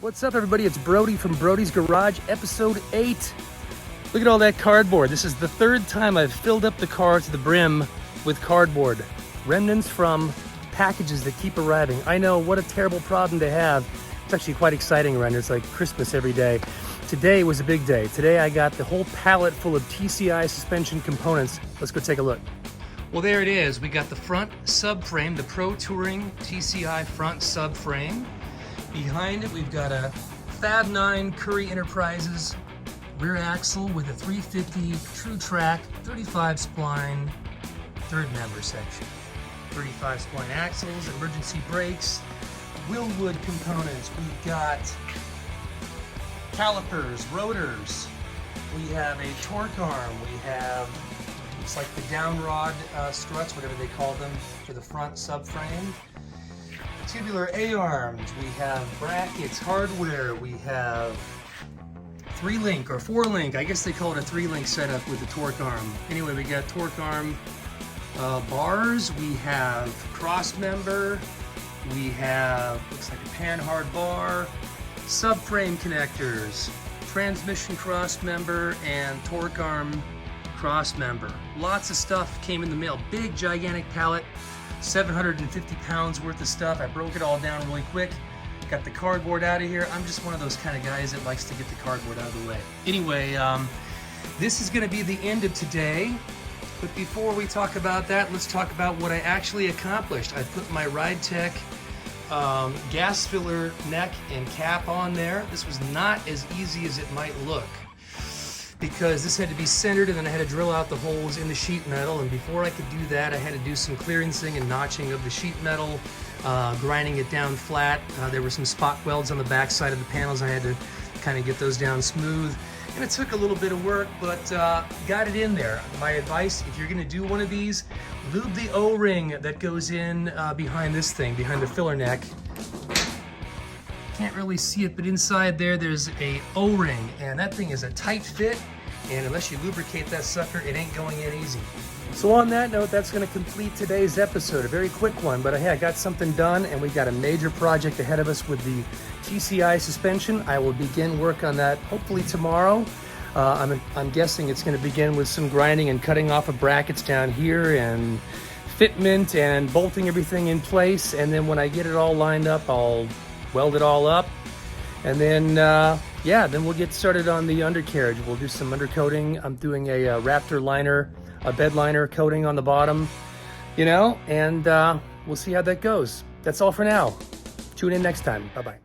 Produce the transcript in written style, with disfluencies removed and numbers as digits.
What's up, everybody? It's Brody from Brody's Garage, episode 8. Look at all that cardboard. This is the third time I've filled up the car to the brim with cardboard. Remnants from packages that keep arriving. I know, what a terrible problem to have. It's actually quite exciting around here. It's like Christmas every day. Today was a big day. Today I got the whole pallet full of TCI suspension components. Let's go take a look. Well, there it is. We got the front subframe, the Pro Touring TCI front subframe. Behind it, we've got a Fab 9 Curry Enterprises rear axle with a 350 True Track 35 spline third member section. 35 spline axles, emergency brakes, Willwood components. We've got calipers, rotors. We have a torque arm. We have, looks like the down rod struts, whatever they call them, for the front subframe. Tubular A-arms, we have brackets, hardware, we have 3-link or 4-link, I guess they call it a 3-link setup with the torque arm. Anyway, we got torque arm bars, we have cross member, we have, looks like a panhard bar, subframe connectors, transmission cross member, and torque arm cross member. Lots of stuff came in the mail, big gigantic pallet. 750 pounds worth of stuff. I broke it all down really quick. Got the cardboard out of here. I'm just one of those kind of guys that likes to get the cardboard out of the way. Anyway, this is going to be the end of today. But before we talk about that, let's talk about what I actually accomplished. I put my RideTech gas filler neck and cap on there. This was not as easy as it might look, because this had to be centered, and then I had to drill out the holes in the sheet metal. And before I could do that, I had to do some clearancing and notching of the sheet metal, grinding it down flat. There were some spot welds on the back side of the panels. I had to kind of get those down smooth. And it took a little bit of work, but got it in there. My advice, if you're gonna do one of these, lube the O-ring that goes in behind this thing, behind the filler neck. Can't really see it, but inside there's a O-ring, and that thing is a tight fit, and unless you lubricate that sucker, it ain't going in easy. So on that note, that's going to complete today's episode. A very quick one, but hey, I got something done, and we got a major project ahead of us with the TCI suspension. I will begin work on that hopefully tomorrow. I'm guessing it's going to begin with some grinding and cutting off of brackets down here, and fitment and bolting everything in place, and then when I get it all lined up, I'll weld it all up, and then then we'll get started on the undercarriage. We'll do some undercoating. I'm doing a Raptor liner, a bed liner coating on the bottom, and we'll see how that goes. That's all for now. Tune in next time. Bye-bye.